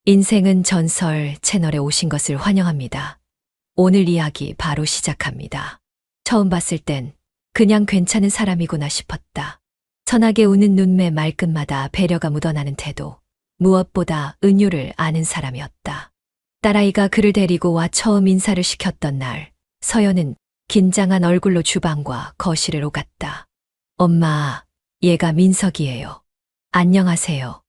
인생은 전설 채널에 오신 것을 환영합니다. 오늘 이야기 바로 시작합니다. 처음 봤을 땐 그냥 괜찮은 사람이구나 싶었다. 선하게 우는 눈매 말끝마다 배려가 묻어나는 태도, 무엇보다 은유를 아는 사람이었다. 딸아이가 그를 데리고 와 처음 인사를 시켰던 날, 서연은 긴장한 얼굴로 주방과 거실을 오갔다. 엄마, 얘가 민석이에요. 안녕하세요.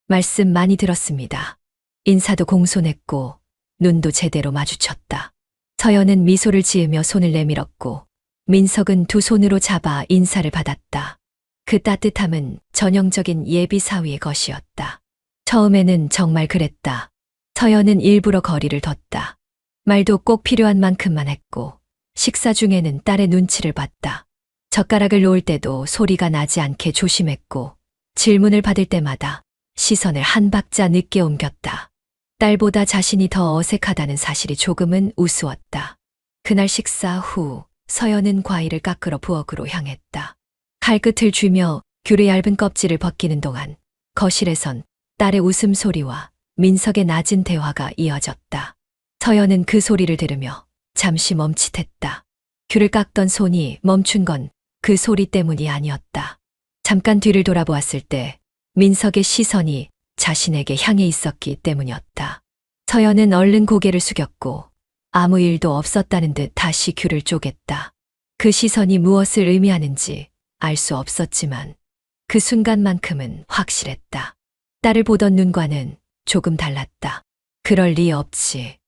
말씀 많이 들었습니다. 인사도 공손했고 눈도 제대로 마주쳤다. 서연은 미소를 지으며 손을 내밀었고 민석은 두 손으로 잡아 인사를 받았다. 그 따뜻함은 전형적인 예비 사위의 것이었다. 처음에는 정말 그랬다. 서연은 일부러 거리를 뒀다. 말도 꼭 필요한 만큼만 했고 식사 중에는 딸의 눈치를 봤다. 젓가락을 놓을 때도 소리가 나지 않게 조심했고 질문을 받을 때마다 시선을 한 박자 늦게 옮겼다. 딸보다 자신이 더 어색하다는 사실이 조금은 우스웠다. 그날 식사 후 서연은 과일을 깎으러 부엌으로 향했다. 칼끝을 쥐며 귤의 얇은 껍질을 벗기는 동안 거실에선 딸의 웃음소리와 민석의 낮은 대화가 이어졌다. 서연은 그 소리를 들으며 잠시 멈칫했다. 귤을 깎던 손이 멈춘 건 그 소리 때문이 아니었다. 잠깐 뒤를 돌아보았을 때 민석의 시선이 자신에게 향해 있었기 때문이었다. 서연은 얼른 고개를 숙였고 아무 일도 없었다는 듯 다시 귤을 쪼갰다. 그 시선이 무엇을 의미하는지 알 수 없었지만 그 순간만큼은 확실했다. 딸을 보던 눈과는 조금 달랐다. 그럴 리 없지.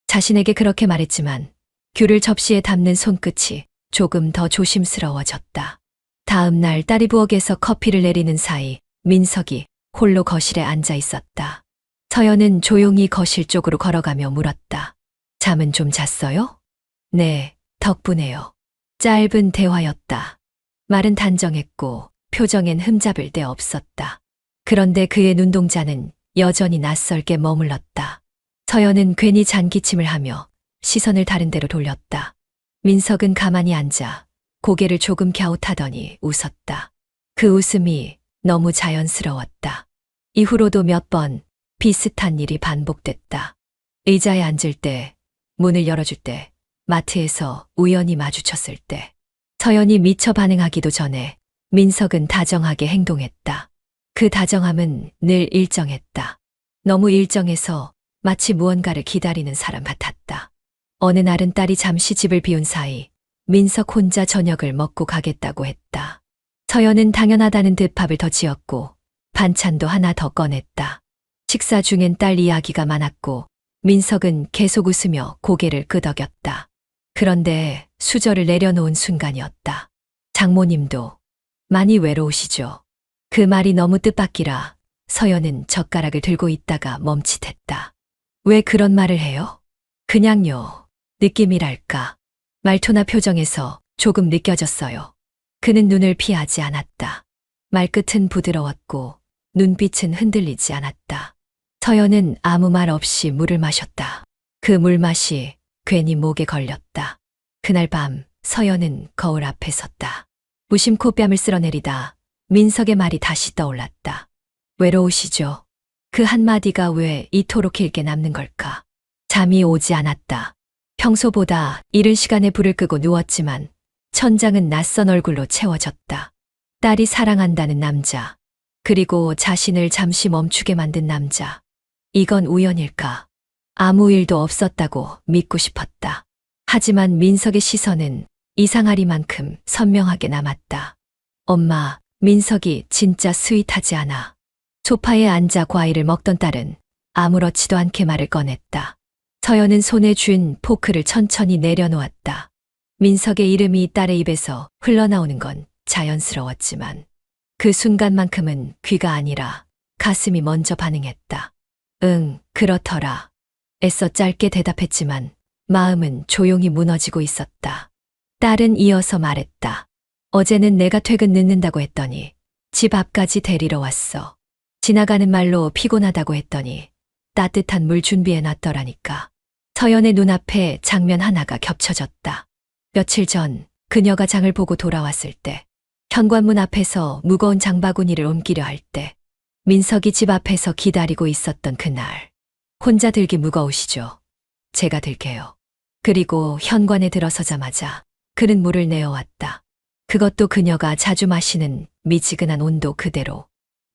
자신에게 그렇게 말했지만 귤을 접시에 담는 손끝이 조금 더 조심스러워졌다. 다음 날 딸이 부엌에서 커피를 내리는 사이 민석이 홀로 거실에 앉아 있었다. 서연은 조용히 거실 쪽으로 걸어가며 물었다. 잠은 좀 잤어요? 네, 덕분에요. 짧은 대화였다. 말은 단정했고 표정엔 흠잡을 데 없었다. 그런데 그의 눈동자는 여전히 낯설게 머물렀다. 서연은 괜히 잔기침을 하며 시선을 다른 데로 돌렸다. 민석은 가만히 앉아 고개를 조금 갸웃하더니 웃었다. 그 웃음이 너무 자연스러웠다. 이후로도 몇 번 비슷한 일이 반복됐다. 의자에 앉을 때, 문을 열어줄 때, 마트에서 우연히 마주쳤을 때, 서연이 미처 반응하기도 전에 민석은 다정하게 행동했다. 그 다정함은 늘 일정했다. 너무 일정해서 마치 무언가를 기다리는 사람 같았다. 어느 날은 딸이 잠시 집을 비운 사이 민석 혼자 저녁을 먹고 가겠다고 했다. 서연은 당연하다는 듯 밥을 더 지었고 반찬도 하나 더 꺼냈다. 식사 중엔 딸 이야기가 많았고 민석은 계속 웃으며 고개를 끄덕였다. 그런데 수저를 내려놓은 순간이었다. 장모님도 많이 외로우시죠? 그 말이 너무 뜻밖이라 서연은 젓가락을 들고 있다가 멈칫했다. 왜 그런 말을 해요? 그냥요. 느낌이랄까. 말투나 표정에서 조금 느껴졌어요. 그는 눈을 피하지 않았다. 말끝은 부드러웠고 눈빛은 흔들리지 않았다. 서연은 아무 말 없이 물을 마셨다. 그 물맛이 괜히 목에 걸렸다. 그날 밤 서연은 거울 앞에 섰다. 무심코 뺨을 쓸어내리다 민석의 말이 다시 떠올랐다. 외로우시죠? 그 한마디가 왜 이토록 길게 남는 걸까? 잠이 오지 않았다. 평소보다 이른 시간에 불을 끄고 누웠지만 천장은 낯선 얼굴로 채워졌다. 딸이 사랑한다는 남자, 그리고 자신을 잠시 멈추게 만든 남자. 이건 우연일까? 아무 일도 없었다고 믿고 싶었다. 하지만 민석의 시선은 이상하리만큼 선명하게 남았다. 엄마, 민석이 진짜 스윗하지 않아. 소파에 앉아 과일을 먹던 딸은 아무렇지도 않게 말을 꺼냈다. 서연은 손에 쥔 포크를 천천히 내려놓았다. 민석의 이름이 딸의 입에서 흘러나오는 건 자연스러웠지만 그 순간만큼은 귀가 아니라 가슴이 먼저 반응했다. 응, 그렇더라. 애써 짧게 대답했지만 마음은 조용히 무너지고 있었다. 딸은 이어서 말했다. 어제는 내가 퇴근 늦는다고 했더니 집 앞까지 데리러 왔어. 지나가는 말로 피곤하다고 했더니 따뜻한 물 준비해 놨더라니까. 서연의 눈앞에 장면 하나가 겹쳐졌다. 며칠 전 그녀가 장을 보고 돌아왔을 때, 현관문 앞에서 무거운 장바구니를 옮기려 할 때, 민석이 집 앞에서 기다리고 있었던 그날. 혼자 들기 무거우시죠? 제가 들게요. 그리고 현관에 들어서자마자 그는 물을 내어왔다. 그것도 그녀가 자주 마시는 미지근한 온도 그대로.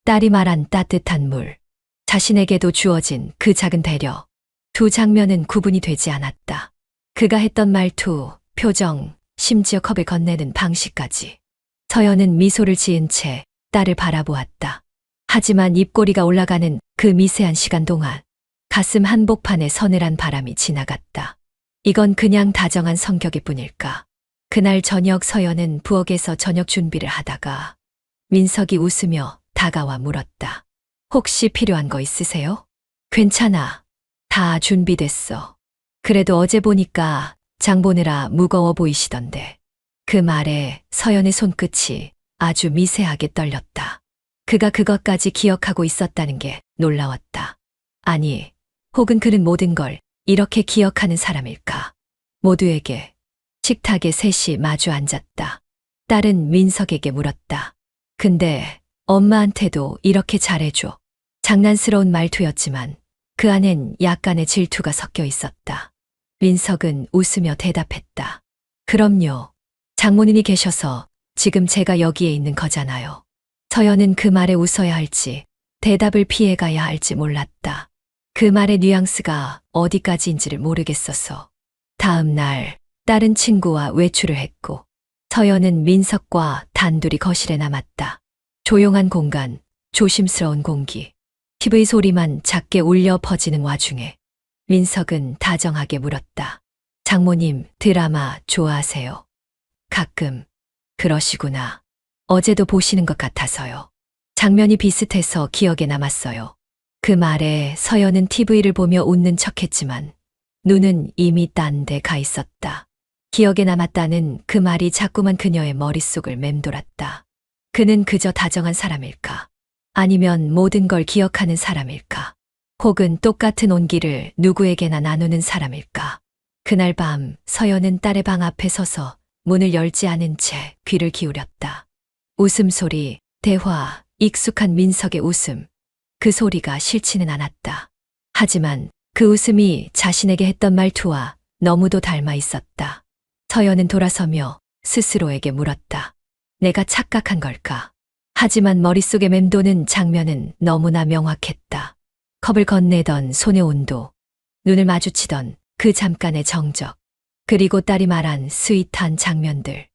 딸이 말한 따뜻한 물. 자신에게도 주어진 그 작은 배려. 두 장면은 구분이 되지 않았다. 그가 했던 말투, 표정, 심지어 컵을 건네는 방식까지. 서연은 미소를 지은 채 딸을 바라보았다. 하지만 입꼬리가 올라가는 그 미세한 시간 동안 가슴 한복판에 서늘한 바람이 지나갔다. 이건 그냥 다정한 성격일 뿐일까. 그날 저녁 서연은 부엌에서 저녁 준비를 하다가 민석이 웃으며 다가와 물었다. 혹시 필요한 거 있으세요? 괜찮아. 다 준비됐어. 그래도 어제 보니까 장 보느라 무거워 보이시던데. 그 말에 서연의 손끝이 아주 미세하게 떨렸다. 그가 그것까지 기억하고 있었다는 게 놀라웠다. 아니, 혹은 그는 모든 걸 이렇게 기억하는 사람일까? 모두에게. 식탁에 셋이 마주 앉았다. 딸은 민석에게 물었다. 근데 엄마한테도 이렇게 잘해줘. 장난스러운 말투였지만 그 안엔 약간의 질투가 섞여 있었다. 민석은 웃으며 대답했다. 그럼요. 장모님이 계셔서 지금 제가 여기에 있는 거잖아요. 서연은 그 말에 웃어야 할지 대답을 피해가야 할지 몰랐다. 그 말의 뉘앙스가 어디까지인지를 모르겠어서. 다음 날 딸은 친구와 외출을 했고 서연은 민석과 단둘이 거실에 남았다. 조용한 공간, 조심스러운 공기, TV 소리만 작게 울려 퍼지는 와중에 민석은 다정하게 물었다. 장모님, 드라마 좋아하세요? 가끔. 그러시구나. 어제도 보시는 것 같아서요. 장면이 비슷해서 기억에 남았어요. 그 말에 서연은 TV를 보며 웃는 척했지만 눈은 이미 딴 데 가 있었다. 기억에 남았다는 그 말이 자꾸만 그녀의 머릿속을 맴돌았다. 그는 그저 다정한 사람일까? 아니면 모든 걸 기억하는 사람일까? 혹은 똑같은 온기를 누구에게나 나누는 사람일까? 그날 밤 서연은 딸의 방 앞에 서서 문을 열지 않은 채 귀를 기울였다. 웃음소리, 대화, 익숙한 민석의 웃음. 그 소리가 싫지는 않았다. 하지만 그 웃음이 자신에게 했던 말투와 너무도 닮아 있었다. 서연은 돌아서며 스스로에게 물었다. 내가 착각한 걸까? 하지만 머릿속에 맴도는 장면은 너무나 명확했다. 컵을 건네던 손의 온도, 눈을 마주치던 그 잠깐의 정적, 그리고 딸이 말한 스윗한 장면들.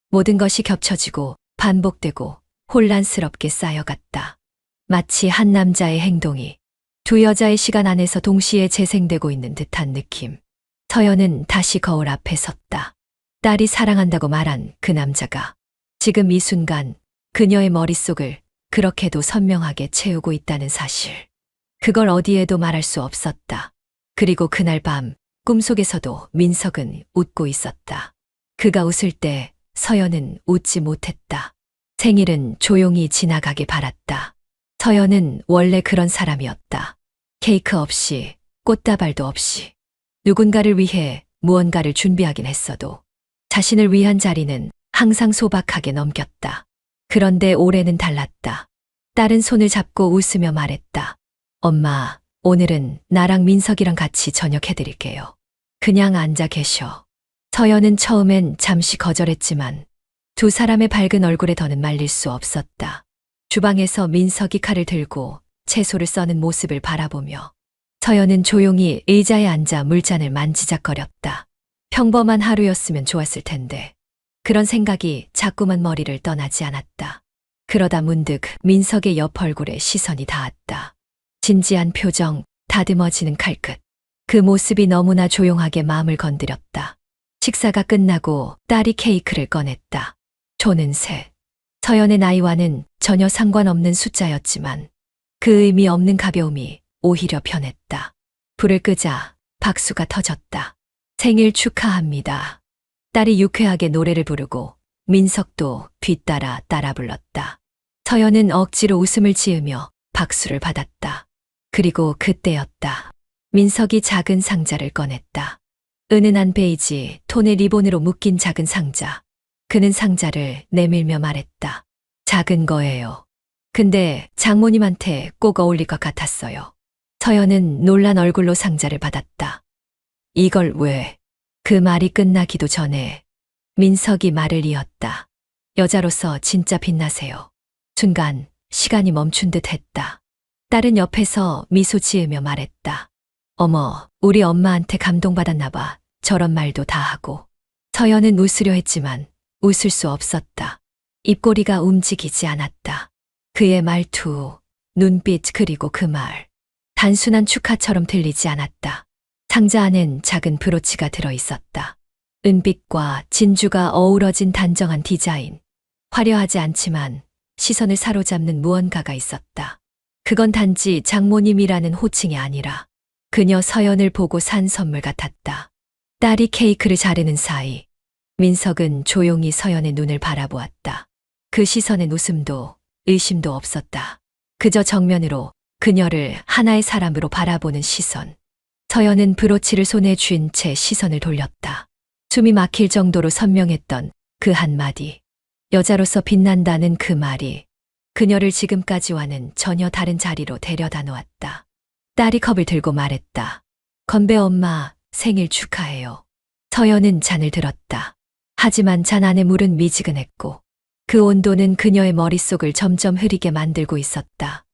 모든 것이 겹쳐지고 반복되고 혼란스럽게 쌓여갔다. 마치 한 남자의 행동이 두 여자의 시간 안에서 동시에 재생되고 있는 듯한 느낌. 서연은 다시 거울 앞에 섰다. 딸이 사랑한다고 말한 그 남자가 지금 이 순간 그녀의 머릿속을 그렇게도 선명하게 채우고 있다는 사실. 그걸 어디에도 말할 수 없었다. 그리고 그날 밤 꿈속에서도 민석은 웃고 있었다. 그가 웃을 때 서연은 웃지 못했다. 생일은 조용히 지나가길 바랐다. 서연은 원래 그런 사람이었다. 케이크 없이, 꽃다발도 없이. 누군가를 위해 무언가를 준비하긴 했어도 자신을 위한 자리는 항상 소박하게 넘겼다. 그런데 올해는 달랐다. 딸은 손을 잡고 웃으며 말했다. 엄마, 오늘은 나랑 민석이랑 같이 저녁 해드릴게요. 그냥 앉아 계셔. 서연은 처음엔 잠시 거절했지만 두 사람의 밝은 얼굴에 더는 말릴 수 없었다. 주방에서 민석이 칼을 들고 채소를 써는 모습을 바라보며 서연은 조용히 의자에 앉아 물잔을 만지작거렸다. 평범한 하루였으면 좋았을 텐데 그런 생각이 자꾸만 머리를 떠나지 않았다. 그러다 문득 민석의 옆 얼굴에 시선이 닿았다. 진지한 표정, 다듬어지는 칼끝. 그 모습이 너무나 조용하게 마음을 건드렸다. 식사가 끝나고 딸이 케이크를 꺼냈다. 조는 셋. 서연의 나이와는 전혀 상관없는 숫자였지만 그 의미 없는 가벼움이 오히려 편했다. 불을 끄자 박수가 터졌다. 생일 축하합니다. 딸이 유쾌하게 노래를 부르고 민석도 뒤따라 따라 불렀다. 서연은 억지로 웃음을 지으며 박수를 받았다. 그리고 그때였다. 민석이 작은 상자를 꺼냈다. 은은한 베이지 톤의 리본으로 묶인 작은 상자. 그는 상자를 내밀며 말했다. 작은 거예요. 근데 장모님한테 꼭 어울릴 것 같았어요. 서연은 놀란 얼굴로 상자를 받았다. 이걸 왜? 그 말이 끝나기도 전에 민석이 말을 이었다. 여자로서 진짜 빛나세요. 순간 시간이 멈춘 듯 했다. 딸은 옆에서 미소 지으며 말했다. 어머, 우리 엄마한테 감동받았나 봐. 저런 말도 다 하고. 서연은 웃으려 했지만 웃을 수 없었다. 입꼬리가 움직이지 않았다. 그의 말투, 눈빛 그리고 그 말. 단순한 축하처럼 들리지 않았다. 상자 안엔 작은 브로치가 들어 있었다. 은빛과 진주가 어우러진 단정한 디자인. 화려하지 않지만 시선을 사로잡는 무언가가 있었다. 그건 단지 장모님이라는 호칭이 아니라 그녀 서연을 보고 산 선물 같았다. 딸이 케이크를 자르는 사이 민석은 조용히 서연의 눈을 바라보았다. 그 시선엔 웃음도 의심도 없었다. 그저 정면으로 그녀를 하나의 사람으로 바라보는 시선. 서연은 브로치를 손에 쥔 채 시선을 돌렸다. 숨이 막힐 정도로 선명했던 그 한마디. 여자로서 빛난다는 그 말이 그녀를 지금까지와는 전혀 다른 자리로 데려다 놓았다. 딸이 컵을 들고 말했다. 건배 엄마, 생일 축하해요. 서연은 잔을 들었다. 하지만 잔 안의 물은 미지근했고 그 온도는 그녀의 머릿속을 점점 흐리게 만들고 있었다.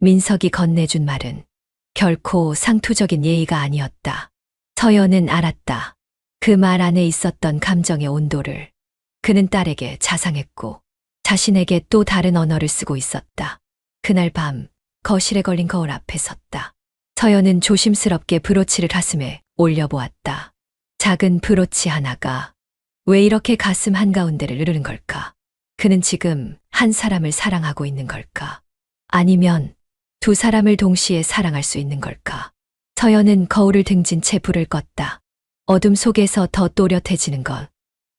민석이 건네준 말은 결코 상투적인 예의가 아니었다. 서연은 알았다. 그 말 안에 있었던 감정의 온도를. 그는 딸에게 자상했고 자신에게 또 다른 언어를 쓰고 있었다. 그날 밤 거실에 걸린 거울 앞에 섰다. 서연은 조심스럽게 브로치를 가슴에 올려보았다. 작은 브로치 하나가 왜 이렇게 가슴 한가운데를 누르는 걸까? 그는 지금 한 사람을 사랑하고 있는 걸까? 아니면 두 사람을 동시에 사랑할 수 있는 걸까? 서연은 거울을 등진 채 불을 껐다. 어둠 속에서 더 또렷해지는 건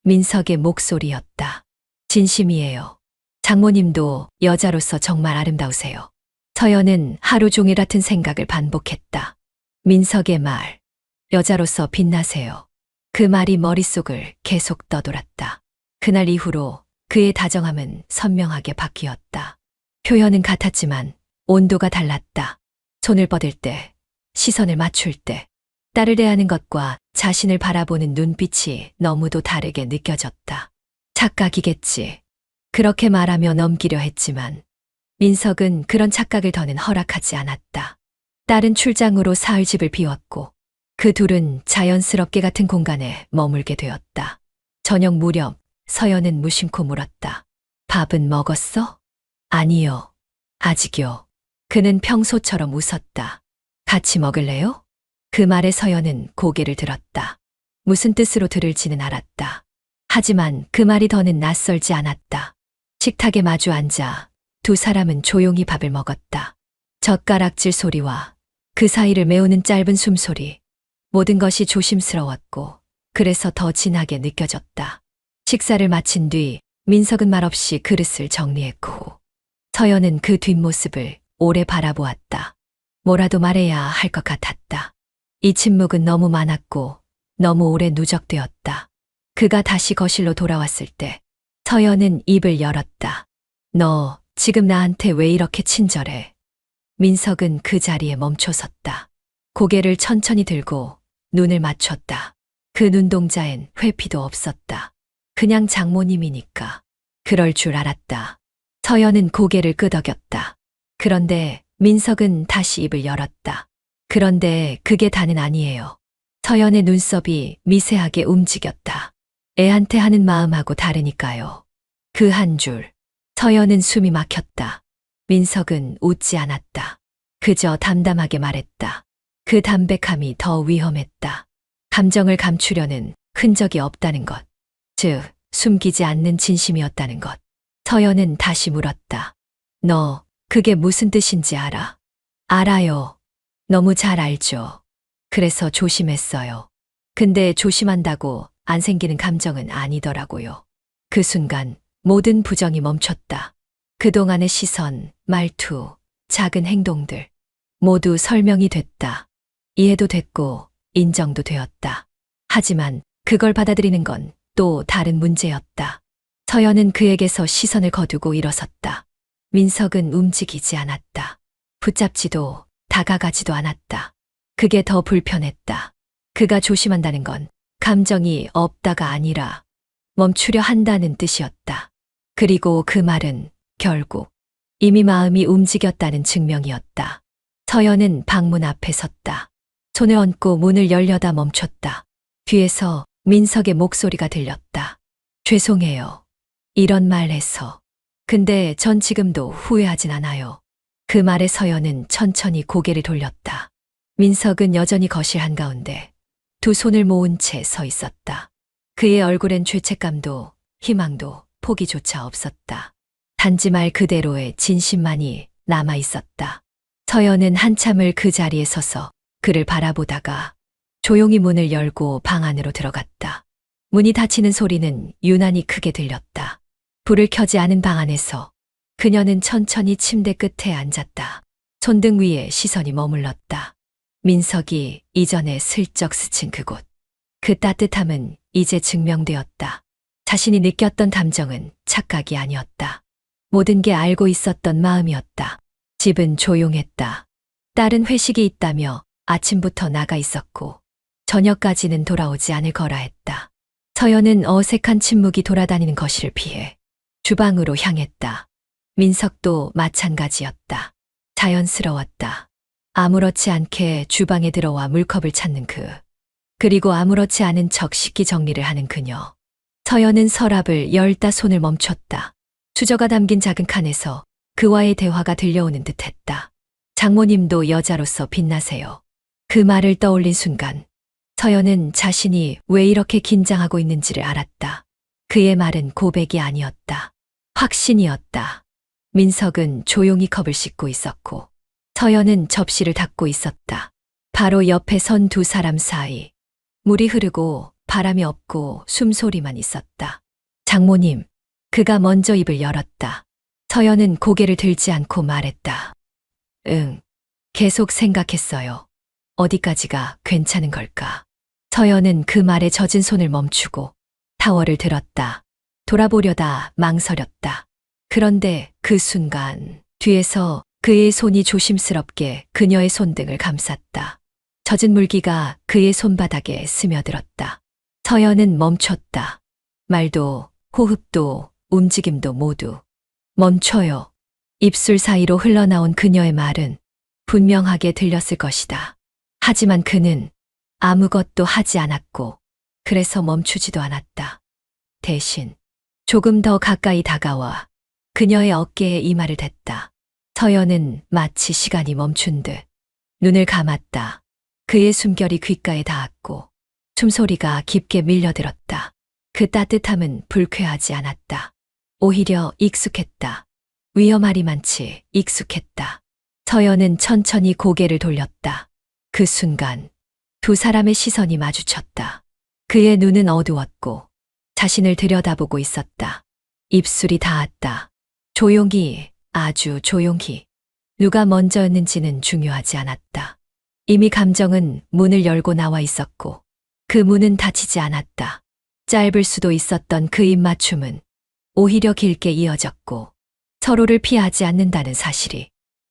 민석의 목소리였다. 진심이에요. 장모님도 여자로서 정말 아름다우세요. 서연은 하루 종일 같은 생각을 반복했다. 민석의 말, 여자로서 빛나세요. 그 말이 머릿속을 계속 떠돌았다. 그날 이후로 그의 다정함은 선명하게 바뀌었다. 표현은 같았지만 온도가 달랐다. 손을 뻗을 때, 시선을 맞출 때, 딸을 대하는 것과 자신을 바라보는 눈빛이 너무도 다르게 느껴졌다. 착각이겠지. 그렇게 말하며 넘기려 했지만 민석은 그런 착각을 더는 허락하지 않았다. 딸은 출장으로 사흘 집을 비웠고 그 둘은 자연스럽게 같은 공간에 머물게 되었다. 저녁 무렵 서연은 무심코 물었다. 밥은 먹었어? 아니요. 아직요. 그는 평소처럼 웃었다. 같이 먹을래요? 그 말에 서연은 고개를 들었다. 무슨 뜻으로 들을지는 알았다. 하지만 그 말이 더는 낯설지 않았다. 식탁에 마주 앉아 두 사람은 조용히 밥을 먹었다. 젓가락질 소리와 그 사이를 메우는 짧은 숨소리. 모든 것이 조심스러웠고 그래서 더 진하게 느껴졌다. 식사를 마친 뒤 민석은 말없이 그릇을 정리했고 서연은 그 뒷모습을 오래 바라보았다. 뭐라도 말해야 할 것 같았다. 이 침묵은 너무 많았고 너무 오래 누적되었다. 그가 다시 거실로 돌아왔을 때 서연은 입을 열었다. 너 지금 나한테 왜 이렇게 친절해? 민석은 그 자리에 멈춰섰다. 고개를 천천히 들고 눈을 맞췄다. 그 눈동자엔 회피도 없었다. 그냥 장모님이니까. 그럴 줄 알았다. 서연은 고개를 끄덕였다. 그런데 민석은 다시 입을 열었다. 그런데 그게 다는 아니에요. 서연의 눈썹이 미세하게 움직였다. 애한테 하는 마음하고 다르니까요. 그 한 줄. 서연은 숨이 막혔다. 민석은 웃지 않았다. 그저 담담하게 말했다. 그 담백함이 더 위험했다. 감정을 감추려는 흔적이 없다는 것. 즉, 숨기지 않는 진심이었다는 것. 서연은 다시 물었다. 너, 그게 무슨 뜻인지 알아? 알아요. 너무 잘 알죠. 그래서 조심했어요. 근데 조심한다고 안 생기는 감정은 아니더라고요. 그 순간 모든 부정이 멈췄다. 그동안의 시선, 말투, 작은 행동들 모두 설명이 됐다. 이해도 됐고 인정도 되었다. 하지만 그걸 받아들이는 건 또 다른 문제였다. 서연은 그에게서 시선을 거두고 일어섰다. 민석은 움직이지 않았다. 붙잡지도 다가가지도 않았다. 그게 더 불편했다. 그가 조심한다는 건 감정이 없다가 아니라 멈추려 한다는 뜻이었다. 그리고 그 말은 결국 이미 마음이 움직였다는 증명이었다. 서연은 방문 앞에 섰다. 손을 얹고 문을 열려다 멈췄다. 뒤에서 민석의 목소리가 들렸다. 죄송해요. 이런 말 해서. 근데 전 지금도 후회하진 않아요. 그 말에 서연은 천천히 고개를 돌렸다. 민석은 여전히 거실 한가운데 두 손을 모은 채 서 있었다. 그의 얼굴엔 죄책감도 희망도 포기조차 없었다. 단지 말 그대로의 진심만이 남아 있었다. 서연은 한참을 그 자리에 서서 그를 바라보다가 조용히 문을 열고 방 안으로 들어갔다. 문이 닫히는 소리는 유난히 크게 들렸다. 불을 켜지 않은 방 안에서 그녀는 천천히 침대 끝에 앉았다. 손등 위에 시선이 머물렀다. 민석이 이전에 슬쩍 스친 그곳. 그 따뜻함은 이제 증명되었다. 자신이 느꼈던 감정은 착각이 아니었다. 모든 게 알고 있었던 마음이었다. 집은 조용했다. 딸은 회식이 있다며 아침부터 나가 있었고 저녁까지는 돌아오지 않을 거라 했다. 서연은 어색한 침묵이 돌아다니는 거실을 피해 주방으로 향했다. 민석도 마찬가지였다. 자연스러웠다. 아무렇지 않게 주방에 들어와 물컵을 찾는 그리고 아무렇지 않은 척 식기 정리를 하는 그녀. 서연은 서랍을 열다 손을 멈췄다. 수저가 담긴 작은 칸에서 그와의 대화가 들려오는 듯했다. 장모님도 여자로서 빛나세요. 그 말을 떠올린 순간 서연은 자신이 왜 이렇게 긴장하고 있는지를 알았다. 그의 말은 고백이 아니었다. 확신이었다. 민석은 조용히 컵을 씻고 있었고 서연은 접시를 닦고 있었다. 바로 옆에 선 두 사람 사이 물이 흐르고 바람이 없고 숨소리만 있었다. 장모님, 그가 먼저 입을 열었다. 서연은 고개를 들지 않고 말했다. 응, 계속 생각했어요. 어디까지가 괜찮은 걸까? 서연은 그 말에 젖은 손을 멈추고 타월을 들었다. 돌아보려다 망설였다. 그런데 그 순간 뒤에서 그의 손이 조심스럽게 그녀의 손등을 감쌌다. 젖은 물기가 그의 손바닥에 스며들었다. 서연은 멈췄다. 말도 호흡도 움직임도 모두 멈춰요. 입술 사이로 흘러나온 그녀의 말은 분명하게 들렸을 것이다. 하지만 그는 아무것도 하지 않았고 그래서 멈추지도 않았다. 대신 조금 더 가까이 다가와 그녀의 어깨에 이마를 댔다. 서연은 마치 시간이 멈춘 듯 눈을 감았다. 그의 숨결이 귓가에 닿았고 숨소리가 깊게 밀려들었다. 그 따뜻함은 불쾌하지 않았다. 오히려 익숙했다. 위험하리만치 익숙했다. 서연은 천천히 고개를 돌렸다. 그 순간 두 사람의 시선이 마주쳤다. 그의 눈은 어두웠고 자신을 들여다보고 있었다. 입술이 닿았다. 조용히, 아주 조용히. 누가 먼저였는지는 중요하지 않았다. 이미 감정은 문을 열고 나와 있었고 그 문은 닫히지 않았다. 짧을 수도 있었던 그 입맞춤은 오히려 길게 이어졌고 서로를 피하지 않는다는 사실이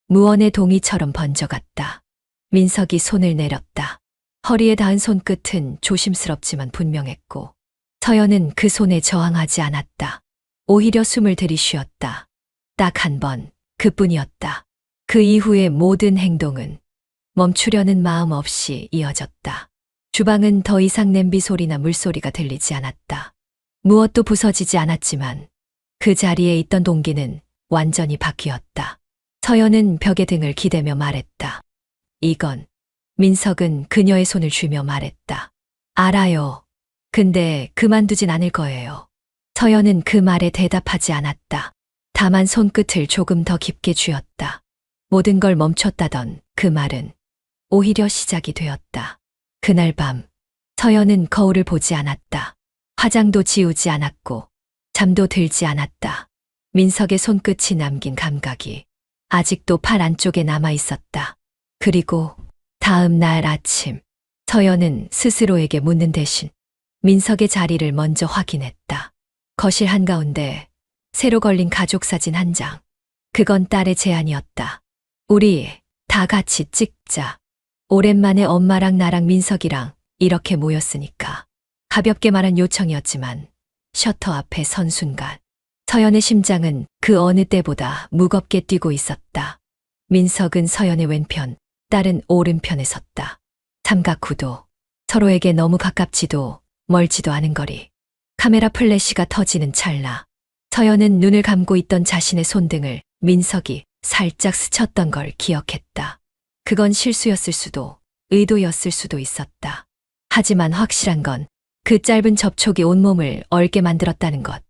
무언의 동의처럼 번져갔다. 민석이 손을 내렸다. 허리에 닿은 손끝은 조심스럽지만 분명했고 서연은 그 손에 저항하지 않았다. 오히려 숨을 들이쉬었다. 딱 한 번, 그뿐이었다. 그 이후의 모든 행동은 멈추려는 마음 없이 이어졌다. 주방은 더 이상 냄비 소리나 물소리가 들리지 않았다. 무엇도 부서지지 않았지만 그 자리에 있던 동기는 완전히 바뀌었다. 서연은 벽에 등을 기대며 말했다. 이건. 민석은 그녀의 손을 쥐며 말했다. 알아요. 근데 그만두진 않을 거예요. 서연은 그 말에 대답하지 않았다. 다만 손끝을 조금 더 깊게 쥐었다. 모든 걸 멈췄다던 그 말은 오히려 시작이 되었다. 그날 밤 서연은 거울을 보지 않았다. 화장도 지우지 않았고 잠도 들지 않았다. 민석의 손끝이 남긴 감각이 아직도 팔 안쪽에 남아 있었다. 그리고 다음 날 아침 서연은 스스로에게 묻는 대신 민석의 자리를 먼저 확인했다. 거실 한가운데 새로 걸린 가족 사진 한 장. 그건 딸의 제안이었다. 우리 다 같이 찍자. 오랜만에 엄마랑 나랑 민석이랑 이렇게 모였으니까. 가볍게 말한 요청이었지만 셔터 앞에 선 순간 서연의 심장은 그 어느 때보다 무겁게 뛰고 있었다. 민석은 서연의 왼편, 딸은 오른편에 섰다. 삼각구도 서로에게 너무 가깝지도 멀지도 않은 거리. 카메라 플래시가 터지는 찰나 서연은 눈을 감고 있던 자신의 손등을 민석이 살짝 스쳤던 걸 기억했다. 그건 실수였을 수도 의도였을 수도 있었다. 하지만 확실한 건 그 짧은 접촉이 온몸을 얼게 만들었다는 것.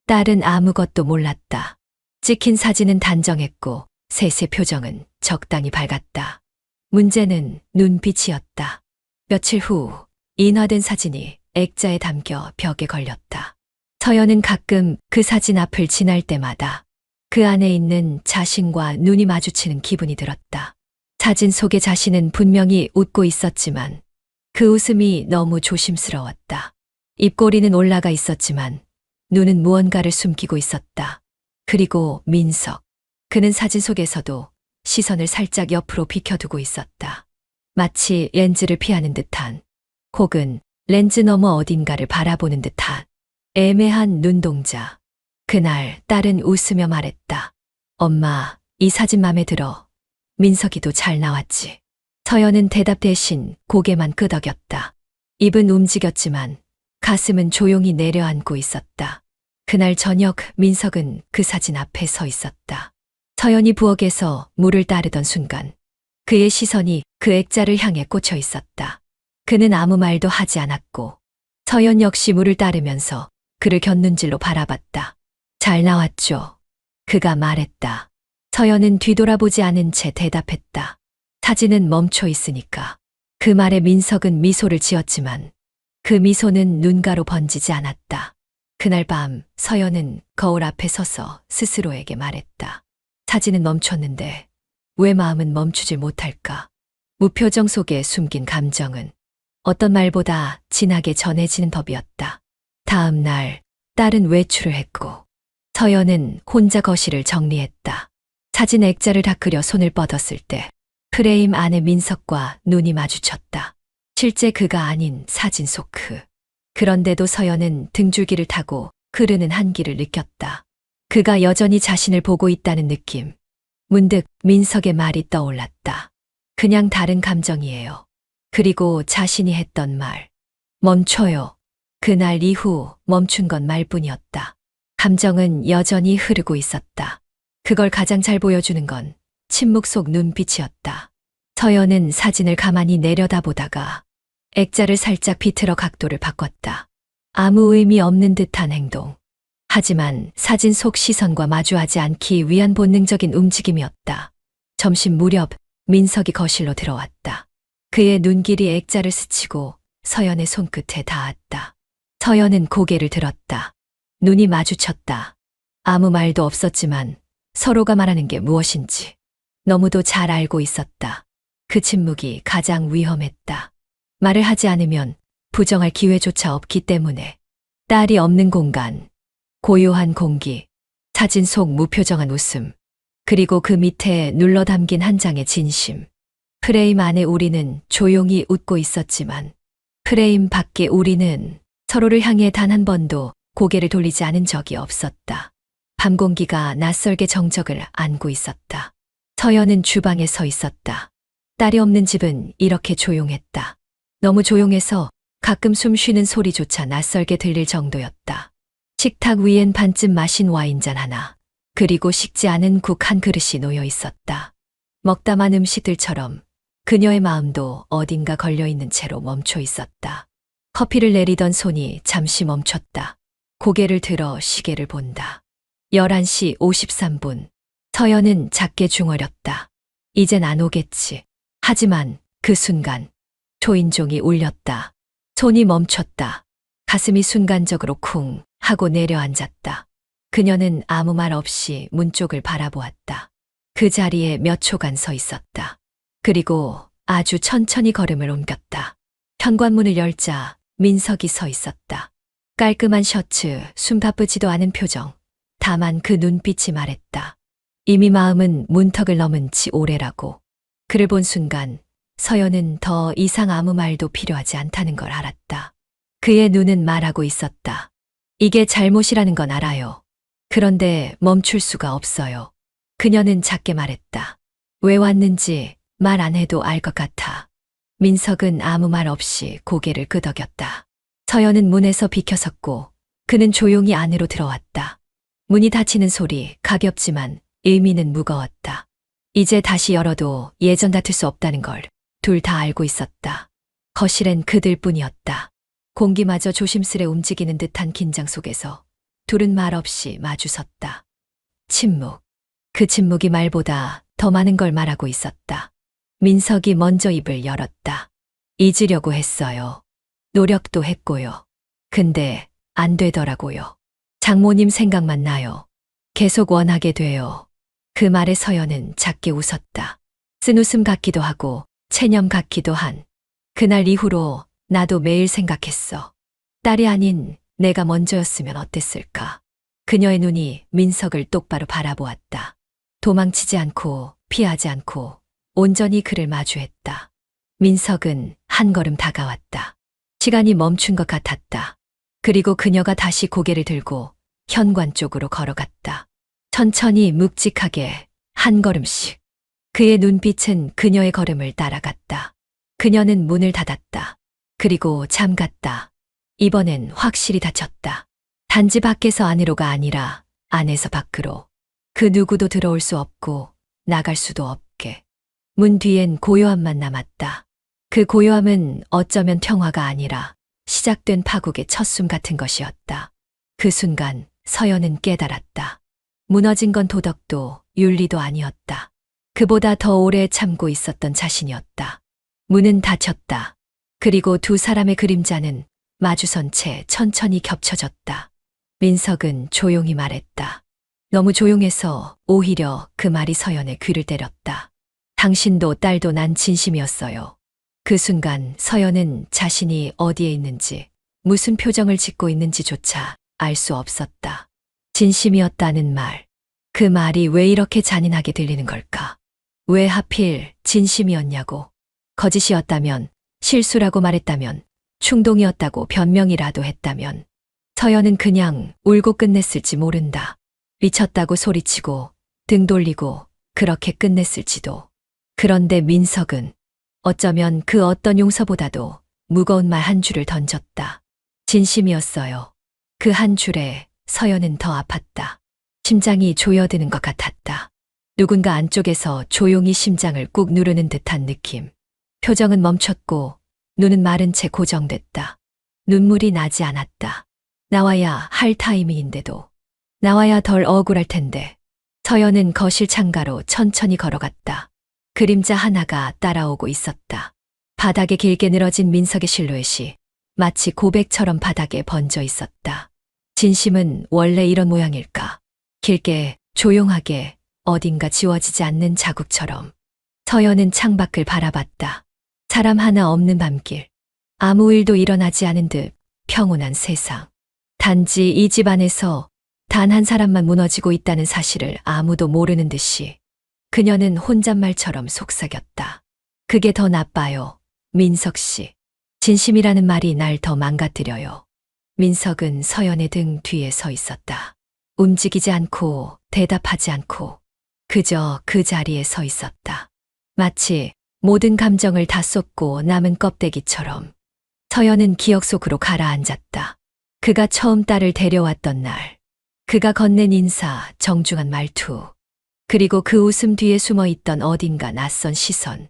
딸은 아무것도 몰랐다. 찍힌 사진은 단정했고 셋의 표정은 적당히 밝았다. 문제는 눈빛이었다. 며칠 후 인화된 사진이 액자에 담겨 벽에 걸렸다. 서연은 가끔 그 사진 앞을 지날 때마다 그 안에 있는 자신과 눈이 마주치는 기분이 들었다. 사진 속의 자신은 분명히 웃고 있었지만 그 웃음이 너무 조심스러웠다. 입꼬리는 올라가 있었지만 눈은 무언가를 숨기고 있었다. 그리고 민석. 그는 사진 속에서도 시선을 살짝 옆으로 비켜두고 있었다. 마치 렌즈를 피하는 듯한 혹은 렌즈 너머 어딘가를 바라보는 듯한 애매한 눈동자. 그날 딸은 웃으며 말했다. 엄마, 이 사진 맘에 들어. 민석이도 잘 나왔지. 서연은 대답 대신 고개만 끄덕였다. 입은 움직였지만 가슴은 조용히 내려앉고 있었다. 그날 저녁 민석은 그 사진 앞에 서 있었다. 서연이 부엌에서 물을 따르던 순간 그의 시선이 그 액자를 향해 꽂혀 있었다. 그는 아무 말도 하지 않았고 서연 역시 물을 따르면서 그를 곁눈질로 바라봤다. 잘 나왔죠. 그가 말했다. 서연은 뒤돌아보지 않은 채 대답했다. 사진은 멈춰 있으니까. 그 말에 민석은 미소를 지었지만 그 미소는 눈가로 번지지 않았다. 그날 밤 서연은 거울 앞에 서서 스스로에게 말했다. 사진은 멈췄는데 왜 마음은 멈추질 못할까? 무표정 속에 숨긴 감정은 어떤 말보다 진하게 전해지는 법이었다. 다음 날 딸은 외출을 했고 서연은 혼자 거실을 정리했다. 사진 액자를 닦으려 손을 뻗었을 때 프레임 안에 민석과 눈이 마주쳤다. 실제 그가 아닌 사진 속 그. 그런데도 서연은 등줄기를 타고 흐르는 한기를 느꼈다. 그가 여전히 자신을 보고 있다는 느낌. 문득 민석의 말이 떠올랐다. 그냥 다른 감정이에요. 그리고 자신이 했던 말. 멈춰요. 그날 이후 멈춘 건 말뿐이었다. 감정은 여전히 흐르고 있었다. 그걸 가장 잘 보여주는 건 침묵 속 눈빛이었다. 서연은 사진을 가만히 내려다보다가 액자를 살짝 비틀어 각도를 바꿨다. 아무 의미 없는 듯한 행동. 하지만 사진 속 시선과 마주하지 않기 위한 본능적인 움직임이었다. 점심 무렵 민석이 거실로 들어왔다. 그의 눈길이 액자를 스치고 서연의 손끝에 닿았다. 서연은 고개를 들었다. 눈이 마주쳤다. 아무 말도 없었지만 서로가 말하는 게 무엇인지 너무도 잘 알고 있었다. 그 침묵이 가장 위험했다. 말을 하지 않으면 부정할 기회조차 없기 때문에. 딸이 없는 공간, 고요한 공기, 사진 속 무표정한 웃음, 그리고 그 밑에 눌러 담긴 한 장의 진심. 프레임 안에 우리는 조용히 웃고 있었지만 프레임 밖에 우리는 서로를 향해 단 한 번도 고개를 돌리지 않은 적이 없었다. 밤 공기가 낯설게 정적을 안고 있었다. 서연은 주방에 서 있었다. 딸이 없는 집은 이렇게 조용했다. 너무 조용해서 가끔 숨 쉬는 소리조차 낯설게 들릴 정도였다. 식탁 위엔 반쯤 마신 와인잔 하나, 그리고 식지 않은 국 한 그릇이 놓여 있었다. 먹다만 음식들처럼 그녀의 마음도 어딘가 걸려있는 채로 멈춰 있었다. 커피를 내리던 손이 잠시 멈췄다. 고개를 들어 시계를 본다. 11시 53분. 서연은 작게 중얼였다. 이젠 안 오겠지. 하지만 그 순간 초인종이 울렸다. 손이 멈췄다. 가슴이 순간적으로 쿵 하고 내려앉았다. 그녀는 아무 말 없이 문 쪽을 바라보았다. 그 자리에 몇 초간 서 있었다. 그리고 아주 천천히 걸음을 옮겼다. 현관문을 열자 민석이 서 있었다. 깔끔한 셔츠, 숨 바쁘지도 않은 표정. 다만 그 눈빛이 말했다. 이미 마음은 문턱을 넘은 지 오래라고. 그를 본 순간 서연은 더 이상 아무 말도 필요하지 않다는 걸 알았다. 그의 눈은 말하고 있었다. 이게 잘못이라는 건 알아요. 그런데 멈출 수가 없어요. 그녀는 작게 말했다. 왜 왔는지 말 안 해도 알 것 같아. 민석은 아무 말 없이 고개를 끄덕였다. 서연은 문에서 비켜섰고 그는 조용히 안으로 들어왔다. 문이 닫히는 소리 가볍지만 의미는 무거웠다. 이제 다시 열어도 예전 같을 수 없다는 걸 둘 다 알고 있었다. 거실엔 그들뿐이었다. 공기마저 조심스레 움직이는 듯한 긴장 속에서 둘은 말없이 마주섰다. 침묵. 그 침묵이 말보다 더 많은 걸 말하고 있었다. 민석이 먼저 입을 열었다. 잊으려고 했어요. 노력도 했고요. 근데 안 되더라고요. 장모님 생각만 나요. 계속 원하게 돼요. 그 말에 서연은 작게 웃었다. 쓴웃음 같기도 하고 체념 같기도 한. 그날 이후로 나도 매일 생각했어. 딸이 아닌 내가 먼저였으면 어땠을까. 그녀의 눈이 민석을 똑바로 바라보았다. 도망치지 않고 피하지 않고 온전히 그를 마주했다. 민석은 한 걸음 다가왔다. 시간이 멈춘 것 같았다. 그리고 그녀가 다시 고개를 들고 현관 쪽으로 걸어갔다. 천천히 묵직하게 한 걸음씩. 그의 눈빛은 그녀의 걸음을 따라갔다. 그녀는 문을 닫았다. 그리고 잠갔다. 이번엔 확실히 닫혔다. 단지 밖에서 안으로가 아니라 안에서 밖으로. 그 누구도 들어올 수 없고 나갈 수도 없게. 문 뒤엔 고요함만 남았다. 그 고요함은 어쩌면 평화가 아니라 시작된 파국의 첫 숨 같은 것이었다. 그 순간 서연은 깨달았다. 무너진 건 도덕도 윤리도 아니었다. 그보다 더 오래 참고 있었던 자신이었다. 문은 닫혔다. 그리고 두 사람의 그림자는 마주선 채 천천히 겹쳐졌다. 민석은 조용히 말했다. 너무 조용해서 오히려 그 말이 서연의 귀를 때렸다. 당신도 딸도 난 진심이었어요. 그 순간 서연은 자신이 어디에 있는지, 무슨 표정을 짓고 있는지조차 알 수 없었다. 진심이었다는 말. 그 말이 왜 이렇게 잔인하게 들리는 걸까? 왜 하필 진심이었냐고. 거짓이었다면, 실수라고 말했다면, 충동이었다고 변명이라도 했다면, 서연은 그냥 울고 끝냈을지 모른다. 미쳤다고 소리치고, 등 돌리고, 그렇게 끝냈을지도. 그런데 민석은 어쩌면 그 어떤 용서보다도 무거운 말 한 줄을 던졌다. 진심이었어요. 그 한 줄에 서연은 더 아팠다. 심장이 조여드는 것 같았다. 누군가 안쪽에서 조용히 심장을 꾹 누르는 듯한 느낌. 표정은 멈췄고 눈은 마른 채 고정됐다. 눈물이 나지 않았다. 나와야 할 타이밍인데도. 나와야 덜 억울할 텐데. 서연은 거실 창가로 천천히 걸어갔다. 그림자 하나가 따라오고 있었다. 바닥에 길게 늘어진 민석의 실루엣이 마치 고백처럼 바닥에 번져 있었다. 진심은 원래 이런 모양일까? 길게, 조용하게, 어딘가 지워지지 않는 자국처럼. 서연은 창밖을 바라봤다. 사람 하나 없는 밤길. 아무 일도 일어나지 않은 듯 평온한 세상. 단지 이 집 안에서 단 한 사람만 무너지고 있다는 사실을 아무도 모르는 듯이 그녀는 혼잣말처럼 속삭였다. 그게 더 나빠요. 민석 씨. 진심이라는 말이 날 더 망가뜨려요. 민석은 서연의 등 뒤에 서 있었다. 움직이지 않고 대답하지 않고 그저 그 자리에 서 있었다. 마치 모든 감정을 다 쏟고 남은 껍데기처럼. 서연은 기억 속으로 가라앉았다. 그가 처음 딸을 데려왔던 날. 그가 건넨 인사, 정중한 말투. 그리고 그 웃음 뒤에 숨어 있던 어딘가 낯선 시선.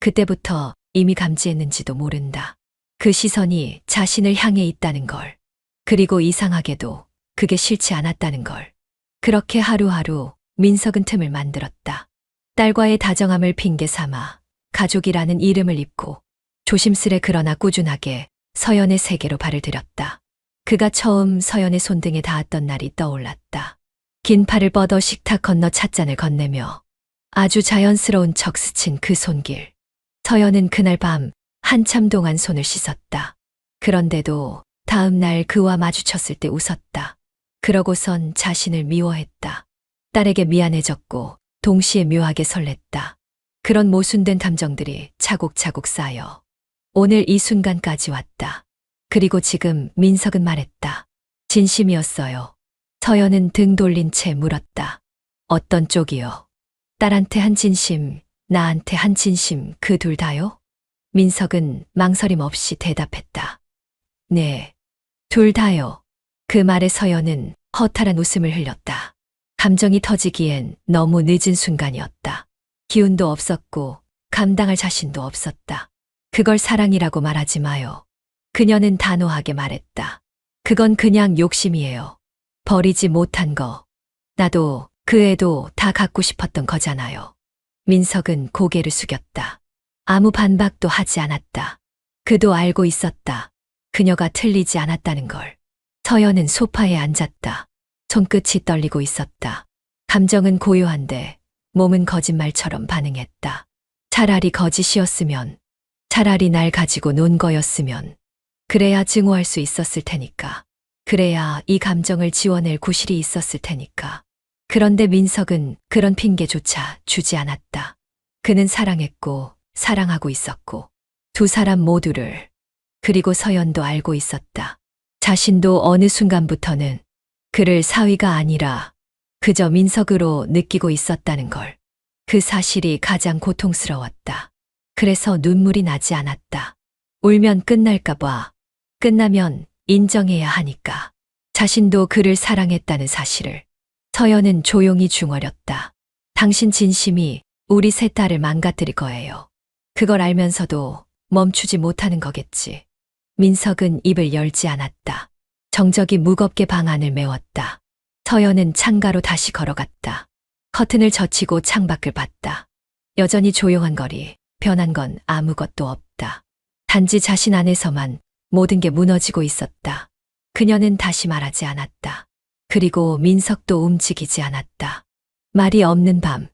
그때부터 이미 감지했는지도 모른다. 그 시선이 자신을 향해 있다는 걸. 그리고 이상하게도 그게 싫지 않았다는 걸. 그렇게 하루하루 민석은 틈을 만들었다. 딸과의 다정함을 핑계 삼아 가족이라는 이름을 입고 조심스레 그러나 꾸준하게 서연의 세계로 발을 들였다. 그가 처음 서연의 손등에 닿았던 날이 떠올랐다. 긴 팔을 뻗어 식탁 건너 찻잔을 건네며 아주 자연스러운 척 스친 그 손길. 서연은 그날 밤 한참 동안 손을 씻었다. 그런데도 다음 날 그와 마주쳤을 때 웃었다. 그러고선 자신을 미워했다. 딸에게 미안해졌고 동시에 묘하게 설렜다. 그런 모순된 감정들이 차곡차곡 쌓여 오늘 이 순간까지 왔다. 그리고 지금 민석은 말했다. 진심이었어요. 서연은 등 돌린 채 물었다. 어떤 쪽이요? 딸한테 한 진심, 나한테 한 진심, 그 둘 다요? 민석은 망설임 없이 대답했다. 네, 둘 다요. 그 말에 서연은 허탈한 웃음을 흘렸다. 감정이 터지기엔 너무 늦은 순간이었다. 기운도 없었고 감당할 자신도 없었다. 그걸 사랑이라고 말하지 마요. 그녀는 단호하게 말했다. 그건 그냥 욕심이에요. 버리지 못한 거. 나도 그 애도 다 갖고 싶었던 거잖아요. 민석은 고개를 숙였다. 아무 반박도 하지 않았다. 그도 알고 있었다. 그녀가 틀리지 않았다는 걸. 서연은 소파에 앉았다. 손끝이 떨리고 있었다. 감정은 고요한데 몸은 거짓말처럼 반응했다. 차라리 거짓이었으면, 차라리 날 가지고 논 거였으면, 그래야 증오할 수 있었을 테니까. 그래야 이 감정을 지워낼 구실이 있었을 테니까. 그런데 민석은 그런 핑계조차 주지 않았다. 그는 사랑했고 사랑하고 있었고 두 사람 모두를, 그리고 서연도 알고 있었다. 자신도 어느 순간부터는 그를 사위가 아니라 그저 민석으로 느끼고 있었다는 걸. 그 사실이 가장 고통스러웠다. 그래서 눈물이 나지 않았다. 울면 끝날까 봐. 끝나면 인정해야 하니까. 자신도 그를 사랑했다는 사실을. 서연은 조용히 중얼였다. 당신 진심이 우리 세 딸을 망가뜨릴 거예요. 그걸 알면서도 멈추지 못하는 거겠지. 민석은 입을 열지 않았다. 정적이 무겁게 방 안을 메웠다. 서연은 창가로 다시 걸어갔다. 커튼을 젖히고 창밖을 봤다. 여전히 조용한 거리, 변한 건 아무것도 없다. 단지 자신 안에서만 모든 게 무너지고 있었다. 그녀는 다시 말하지 않았다. 그리고 민석도 움직이지 않았다. 말이 없는 밤,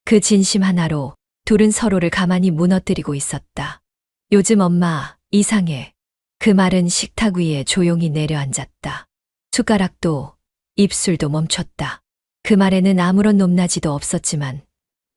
그 진심 하나로 둘은 서로를 가만히 무너뜨리고 있었다. 요즘 엄마 이상해. 그 말은 식탁 위에 조용히 내려앉았다. 숟가락도 입술도 멈췄다. 그 말에는 아무런 높낮이도 없었지만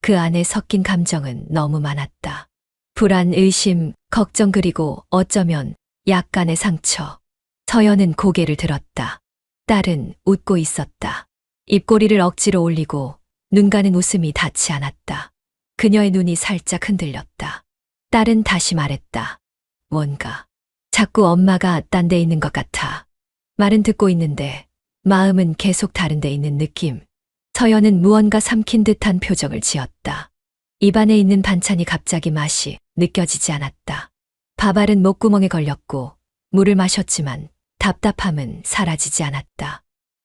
그 안에 섞인 감정은 너무 많았다. 불안, 의심, 걱정, 그리고 어쩌면 약간의 상처. 서연은 고개를 들었다. 딸은 웃고 있었다. 입꼬리를 억지로 올리고 눈 가는 웃음이 닿지 않았다. 그녀의 눈이 살짝 흔들렸다. 딸은 다시 말했다. 뭔가 자꾸 엄마가 딴 데 있는 것 같아. 말은 듣고 있는데 마음은 계속 다른 데 있는 느낌. 서연은 무언가 삼킨 듯한 표정을 지었다. 입안에 있는 반찬이 갑자기 맛이 느껴지지 않았다. 밥알은 목구멍에 걸렸고 물을 마셨지만 답답함은 사라지지 않았다.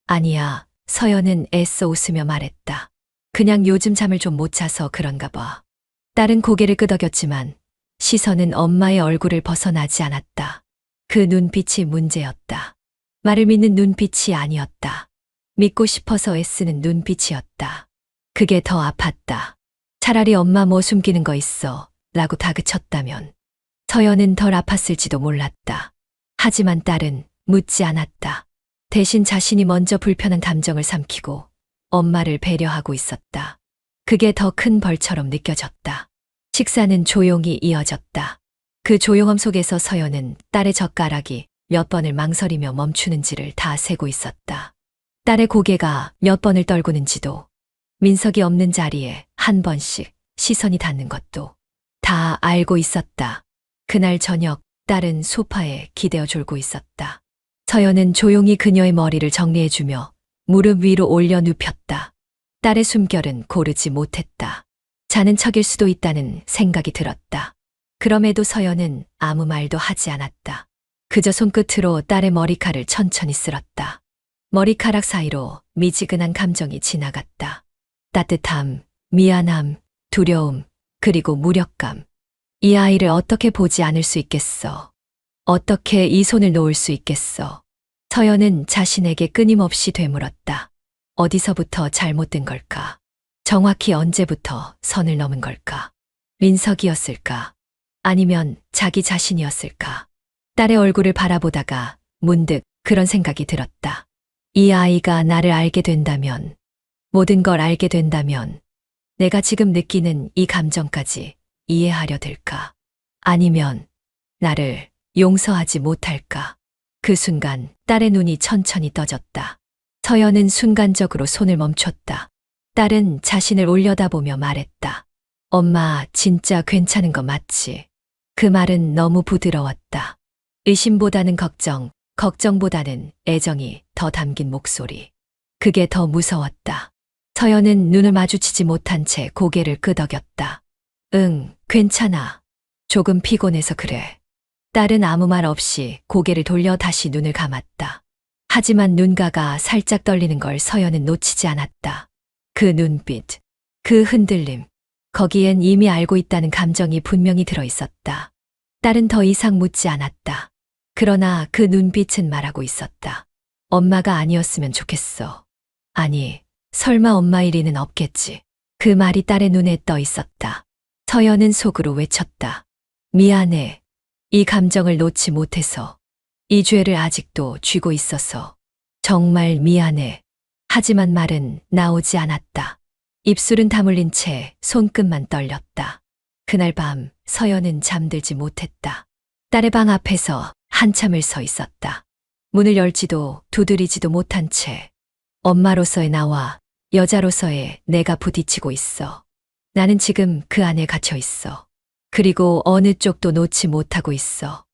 아니야, 서연은 애써 웃으며 말했다. 그냥 요즘 잠을 좀 못 자서 그런가 봐. 딸은 고개를 끄덕였지만 시선은 엄마의 얼굴을 벗어나지 않았다. 그 눈빛이 문제였다. 말을 믿는 눈빛이 아니었다. 믿고 싶어서 애쓰는 눈빛이었다. 그게 더 아팠다. 차라리 엄마 뭐 숨기는 거 있어 라고 다그쳤다면 서연은 덜 아팠을지도 몰랐다. 하지만 딸은 묻지 않았다. 대신 자신이 먼저 불편한 감정을 삼키고 엄마를 배려하고 있었다. 그게 더 큰 벌처럼 느껴졌다. 식사는 조용히 이어졌다. 그 조용함 속에서 서연은 딸의 젓가락이 몇 번을 망설이며 멈추는지를 다 세고 있었다. 딸의 고개가 몇 번을 떨구는지도, 민석이 없는 자리에 한 번씩 시선이 닿는 것도 다 알고 있었다. 그날 저녁 딸은 소파에 기대어 졸고 있었다. 서연은 조용히 그녀의 머리를 정리해주며 무릎 위로 올려 눕혔다. 딸의 숨결은 고르지 못했다. 자는 척일 수도 있다는 생각이 들었다. 그럼에도 서연은 아무 말도 하지 않았다. 그저 손끝으로 딸의 머리카락을 천천히 쓸었다. 머리카락 사이로 미지근한 감정이 지나갔다. 따뜻함, 미안함, 두려움, 그리고 무력감. 이 아이를 어떻게 보지 않을 수 있겠어? 어떻게 이 손을 놓을 수 있겠어? 서연은 자신에게 끊임없이 되물었다. 어디서부터 잘못된 걸까? 정확히 언제부터 선을 넘은 걸까? 민석이었을까? 아니면 자기 자신이었을까? 딸의 얼굴을 바라보다가 문득 그런 생각이 들었다. 이 아이가 나를 알게 된다면, 모든 걸 알게 된다면 내가 지금 느끼는 이 감정까지 이해하려 들까? 아니면 나를 용서하지 못할까? 그 순간 딸의 눈이 천천히 떠졌다. 서연은 순간적으로 손을 멈췄다. 딸은 자신을 올려다보며 말했다. 엄마, 진짜 괜찮은 거 맞지? 그 말은 너무 부드러웠다. 의심보다는 걱정, 걱정보다는 애정이 더 담긴 목소리. 그게 더 무서웠다. 서연은 눈을 마주치지 못한 채 고개를 끄덕였다. 응, 괜찮아. 조금 피곤해서 그래. 딸은 아무 말 없이 고개를 돌려 다시 눈을 감았다. 하지만 눈가가 살짝 떨리는 걸 서연은 놓치지 않았다. 그 눈빛, 그 흔들림, 거기엔 이미 알고 있다는 감정이 분명히 들어 있었다. 딸은 더 이상 묻지 않았다. 그러나 그 눈빛은 말하고 있었다. 엄마가 아니었으면 좋겠어. 아니, 설마 엄마일 리는 없겠지. 그 말이 딸의 눈에 떠 있었다. 서연은 속으로 외쳤다. 미안해. 이 감정을 놓지 못해서. 이 죄를 아직도 쥐고 있어서. 정말 미안해. 하지만 말은 나오지 않았다. 입술은 다물린 채 손끝만 떨렸다. 그날 밤 서연은 잠들지 못했다. 딸의 방 앞에서 한참을 서 있었다. 문을 열지도 두드리지도 못한 채 엄마로서의 나와 여자로서의 내가 부딪히고 있어. 나는 지금 그 안에 갇혀 있어. 그리고 어느 쪽도 놓지 못하고 있어.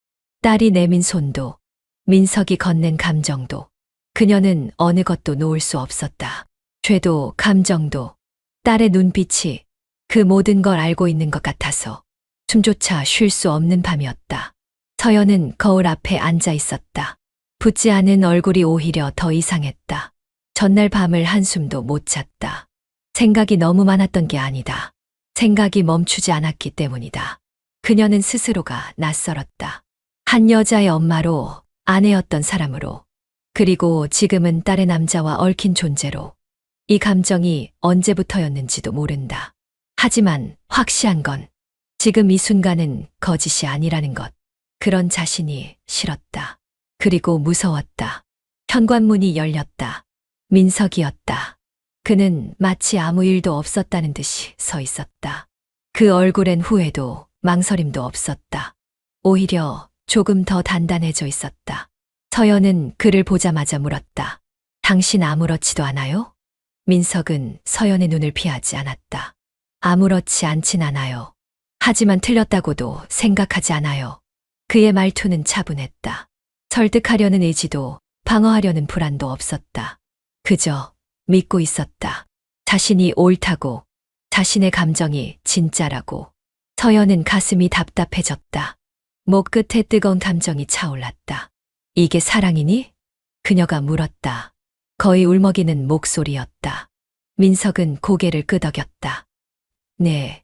딸이 내민 손도, 민석이 건넨 감정도, 그녀는 어느 것도 놓을 수 없었다. 죄도 감정도, 딸의 눈빛이 그 모든 걸 알고 있는 것 같아서 숨조차 쉴 수 없는 밤이었다. 서연은 거울 앞에 앉아 있었다. 붓지 않은 얼굴이 오히려 더 이상했다. 전날 밤을 한숨도 못 잤다. 생각이 너무 많았던 게 아니다. 생각이 멈추지 않았기 때문이다. 그녀는 스스로가 낯설었다. 한 여자의 엄마로, 아내였던 사람으로, 그리고 지금은 딸의 남자와 얽힌 존재로. 이 감정이 언제부터였는지도 모른다. 하지만 확실한 건 지금 이 순간은 거짓이 아니라는 것. 그런 자신이 싫었다. 그리고 무서웠다. 현관문이 열렸다. 민석이었다. 그는 마치 아무 일도 없었다는 듯이 서 있었다. 그 얼굴엔 후회도 망설임도 없었다. 오히려 조금 더 단단해져 있었다. 서연은 그를 보자마자 물었다. 당신 아무렇지도 않아요? 민석은 서연의 눈을 피하지 않았다. 아무렇지 않진 않아요. 하지만 틀렸다고도 생각하지 않아요. 그의 말투는 차분했다. 설득하려는 의지도 방어하려는 불안도 없었다. 그저 믿고 있었다. 자신이 옳다고, 자신의 감정이 진짜라고. 서연은 가슴이 답답해졌다. 목 끝에 뜨거운 감정이 차올랐다. 이게 사랑이니? 그녀가 물었다. 거의 울먹이는 목소리였다. 민석은 고개를 끄덕였다. 네,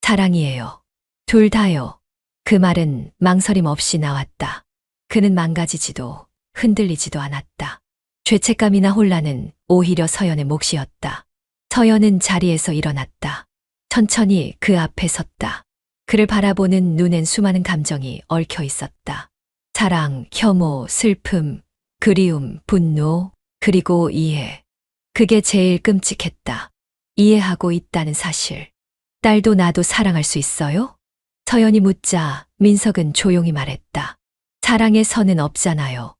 사랑이에요. 둘 다요. 그 말은 망설임 없이 나왔다. 그는 망가지지도 흔들리지도 않았다. 죄책감이나 혼란은 오히려 서연의 몫이었다. 서연은 자리에서 일어났다. 천천히 그 앞에 섰다. 그를 바라보는 눈엔 수많은 감정이 얽혀 있었다. 사랑, 혐오, 슬픔, 그리움, 분노, 그리고 이해. 그게 제일 끔찍했다. 이해하고 있다는 사실. 딸도 나도 사랑할 수 있어요? 서연이 묻자 민석은 조용히 말했다. 사랑의 선은 없잖아요.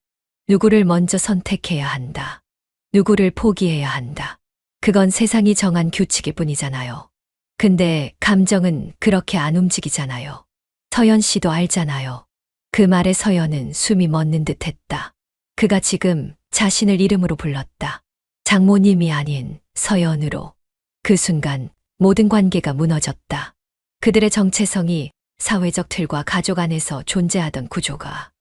누구를 먼저 선택해야 한다. 누구를 포기해야 한다. 그건 세상이 정한 규칙일 뿐이잖아요. 근데 감정은 그렇게 안 움직이잖아요. 서연 씨도 알잖아요. 그 말에 서연은 숨이 멎는 듯 했다. 그가 지금 자신을 이름으로 불렀다. 장모님이 아닌 서연으로. 그 순간 모든 관계가 무너졌다. 그들의 정체성이 사회적 틀과 가족 안에서 존재하던 구조가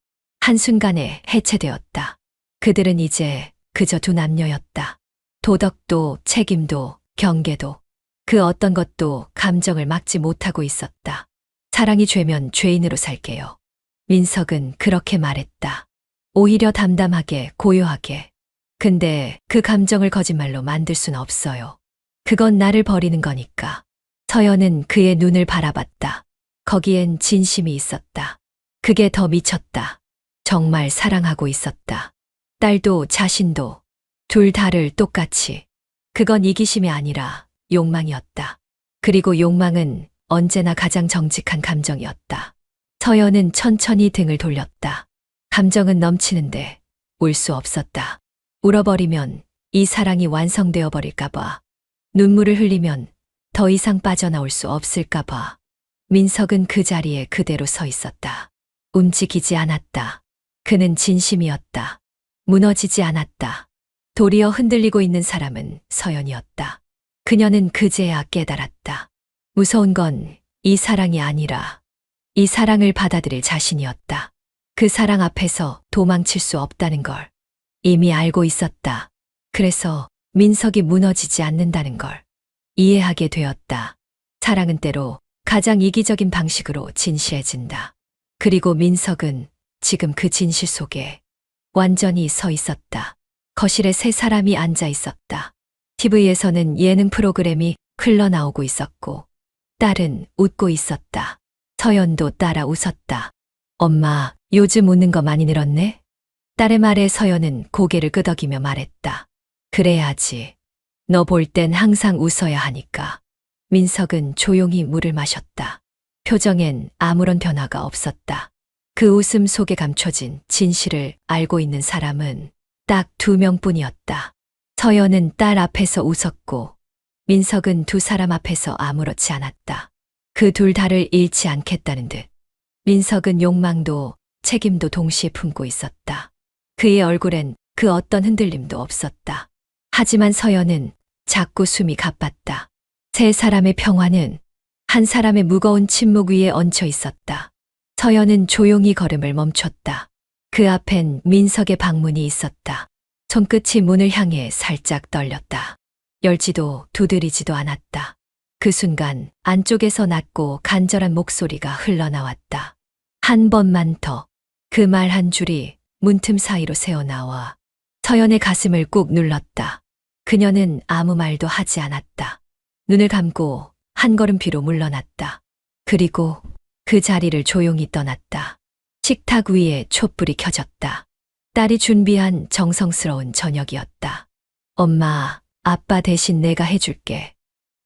한순간에 해체되었다. 그들은 이제 그저 두 남녀였다. 도덕도 책임도 경계도 그 어떤 것도 감정을 막지 못하고 있었다. 사랑이 죄면 죄인으로 살게요. 민석은 그렇게 말했다. 오히려 담담하게 고요하게. 근데 그 감정을 거짓말로 만들 순 없어요. 그건 나를 버리는 거니까. 서연은 그의 눈을 바라봤다. 거기엔 진심이 있었다. 그게 더 미쳤다. 정말 사랑하고 있었다. 딸도 자신도 둘 다를 똑같이. 그건 이기심이 아니라 욕망이었다. 그리고 욕망은 언제나 가장 정직한 감정이었다. 서연은 천천히 등을 돌렸다. 감정은 넘치는데 울 수 없었다. 울어버리면 이 사랑이 완성되어 버릴까봐. 눈물을 흘리면 더 이상 빠져나올 수 없을까봐. 민석은 그 자리에 그대로 서 있었다. 움직이지 않았다. 그는 진심이었다. 무너지지 않았다. 도리어 흔들리고 있는 사람은 서연이었다. 그녀는 그제야 깨달았다. 무서운 건 이 사랑이 아니라 이 사랑을 받아들일 자신이었다. 그 사랑 앞에서 도망칠 수 없다는 걸 이미 알고 있었다. 그래서 민석이 무너지지 않는다는 걸 이해하게 되었다. 사랑은 때로 가장 이기적인 방식으로 진실해진다. 그리고 민석은 지금 그 진실 속에 완전히 서 있었다. 거실에 세 사람이 앉아 있었다. TV에서는 예능 프로그램이 흘러나오고 있었고 딸은 웃고 있었다. 서연도 따라 웃었다. 엄마, 요즘 웃는 거 많이 늘었네? 딸의 말에 서연은 고개를 끄덕이며 말했다. 그래야지. 너 볼 땐 항상 웃어야 하니까. 민석은 조용히 물을 마셨다. 표정엔 아무런 변화가 없었다. 그 웃음 속에 감춰진 진실을 알고 있는 사람은 딱 2명뿐이었다. 서연은 딸 앞에서 웃었고 민석은 두 사람 앞에서 아무렇지 않았다. 그 둘 다를 잃지 않겠다는 듯. 민석은 욕망도 책임도 동시에 품고 있었다. 그의 얼굴엔 그 어떤 흔들림도 없었다. 하지만 서연은 자꾸 숨이 가빴다. 세 사람의 평화는 한 사람의 무거운 침묵 위에 얹혀 있었다. 서연은 조용히 걸음을 멈췄다. 그 앞엔 민석의 방문이 있었다. 손끝이 문을 향해 살짝 떨렸다. 열지도 두드리지도 않았다. 그 순간 안쪽에서 낮고 간절한 목소리가 흘러나왔다. 한 번만 더. 그 말 한 줄이 문틈 사이로 새어나와 서연의 가슴을 꾹 눌렀다. 그녀는 아무 말도 하지 않았다. 눈을 감고 한 걸음 뒤로 물러났다. 그리고 그 자리를 조용히 떠났다. 식탁 위에 촛불이 켜졌다. 딸이 준비한 정성스러운 저녁이었다. 엄마, 아빠 대신 내가 해줄게.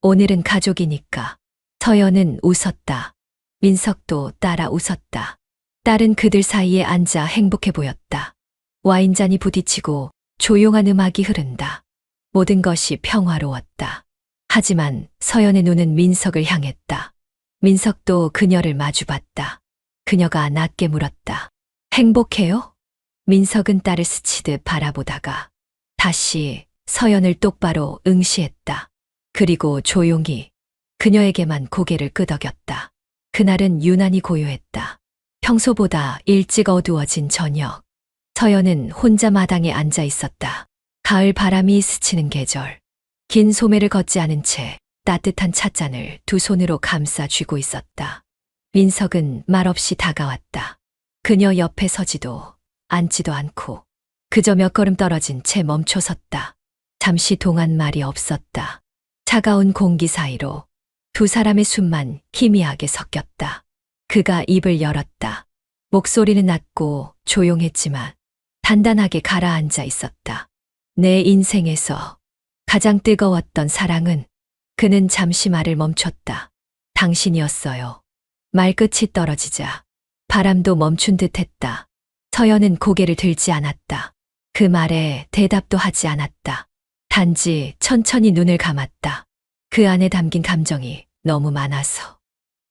오늘은 가족이니까. 서연은 웃었다. 민석도 따라 웃었다. 딸은 그들 사이에 앉아 행복해 보였다. 와인잔이 부딪히고 조용한 음악이 흐른다. 모든 것이 평화로웠다. 하지만 서연의 눈은 민석을 향했다. 민석도 그녀를 마주봤다. 그녀가 낮게 물었다. 행복해요? 민석은 딸을 스치듯 바라보다가 다시 서연을 똑바로 응시했다. 그리고 조용히 그녀에게만 고개를 끄덕였다. 그날은 유난히 고요했다. 평소보다 일찍 어두워진 저녁. 서연은 혼자 마당에 앉아 있었다. 가을 바람이 스치는 계절. 긴 소매를 걷지 않은 채 따뜻한 찻잔을 두 손으로 감싸 쥐고 있었다. 민석은 말없이 다가왔다. 그녀 옆에 서지도 앉지도 않고 그저 몇 걸음 떨어진 채 멈춰 섰다. 잠시 동안 말이 없었다. 차가운 공기 사이로 두 사람의 숨만 희미하게 섞였다. 그가 입을 열었다. 목소리는 낮고 조용했지만 단단하게 가라앉아 있었다. 내 인생에서 가장 뜨거웠던 사랑은. 그는 잠시 말을 멈췄다. 당신이었어요. 말끝이 떨어지자 바람도 멈춘 듯 했다. 서연은 고개를 들지 않았다. 그 말에 대답도 하지 않았다. 단지 천천히 눈을 감았다. 그 안에 담긴 감정이 너무 많아서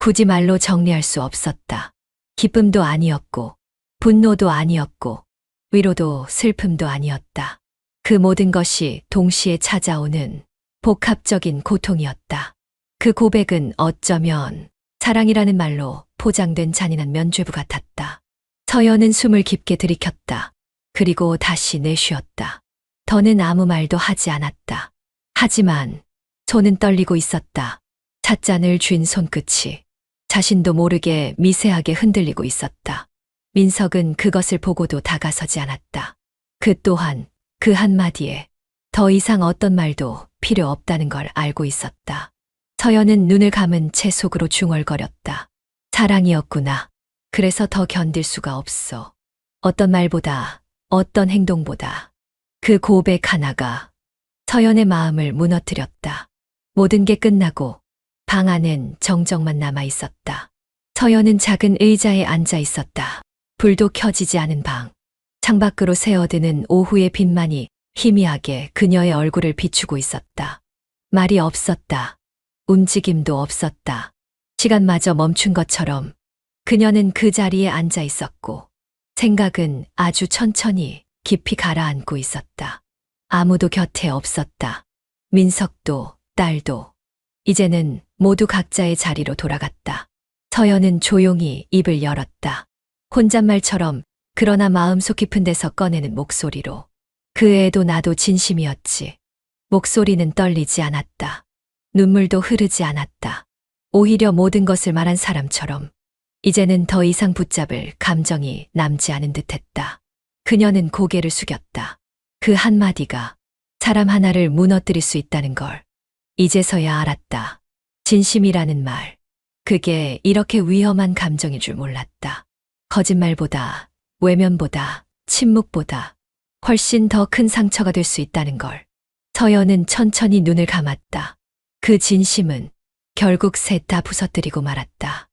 굳이 말로 정리할 수 없었다. 기쁨도 아니었고 분노도 아니었고 위로도 슬픔도 아니었다. 그 모든 것이 동시에 찾아오는 복합적인 고통이었다. 그 고백은 어쩌면 사랑이라는 말로 포장된 잔인한 면죄부 같았다. 서연은 숨을 깊게 들이켰다. 그리고 다시 내쉬었다. 더는 아무 말도 하지 않았다. 하지만 손은 떨리고 있었다. 찻잔을 쥔 손끝이 자신도 모르게 미세하게 흔들리고 있었다. 민석은 그것을 보고도 다가서지 않았다. 그 또한 그 한마디에 더 이상 어떤 말도 필요 없다는 걸 알고 있었다. 서연은 눈을 감은 채 속으로 중얼거렸다. 사랑이었구나. 그래서 더 견딜 수가 없어. 어떤 말보다, 어떤 행동보다 그 고백 하나가 서연의 마음을 무너뜨렸다. 모든 게 끝나고 방 안엔 정적만 남아 있었다. 서연은 작은 의자에 앉아 있었다. 불도 켜지지 않은 방. 창밖으로 새어드는 오후의 빛만이 희미하게 그녀의 얼굴을 비추고 있었다. 말이 없었다. 움직임도 없었다. 시간마저 멈춘 것처럼 그녀는 그 자리에 앉아 있었고 생각은 아주 천천히 깊이 가라앉고 있었다. 아무도 곁에 없었다. 민석도 딸도. 이제는 모두 각자의 자리로 돌아갔다. 서연은 조용히 입을 열었다. 혼잣말처럼 그러나 마음속 깊은 데서 꺼내는 목소리로. 그 애도 나도 진심이었지. 목소리는 떨리지 않았다. 눈물도 흐르지 않았다. 오히려 모든 것을 말한 사람처럼 이제는 더 이상 붙잡을 감정이 남지 않은 듯했다. 그녀는 고개를 숙였다. 그 한마디가 사람 하나를 무너뜨릴 수 있다는 걸 이제서야 알았다. 진심이라는 말. 그게 이렇게 위험한 감정일 줄 몰랐다. 거짓말보다, 외면보다, 침묵보다 훨씬 더 큰 상처가 될 수 있다는 걸. 서연은 천천히 눈을 감았다. 그 진심은 결국 셋 다 부서뜨리고 말았다.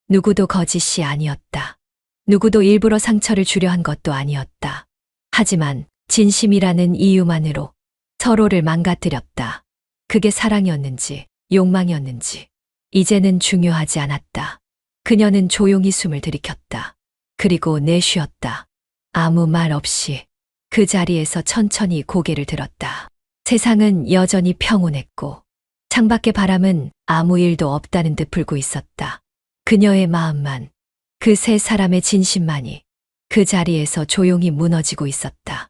누구도 거짓이 아니었다. 누구도 일부러 상처를 주려 한 것도 아니었다. 하지만 진심이라는 이유만으로 서로를 망가뜨렸다. 그게 사랑이었는지 욕망이었는지 이제는 중요하지 않았다. 그녀는 조용히 숨을 들이켰다. 그리고 내쉬었다. 아무 말 없이 그 자리에서 천천히 고개를 들었다. 세상은 여전히 평온했고 창밖의 바람은 아무 일도 없다는 듯 불고 있었다. 그녀의 마음만, 그 세 사람의 진심만이 그 자리에서 조용히 무너지고 있었다.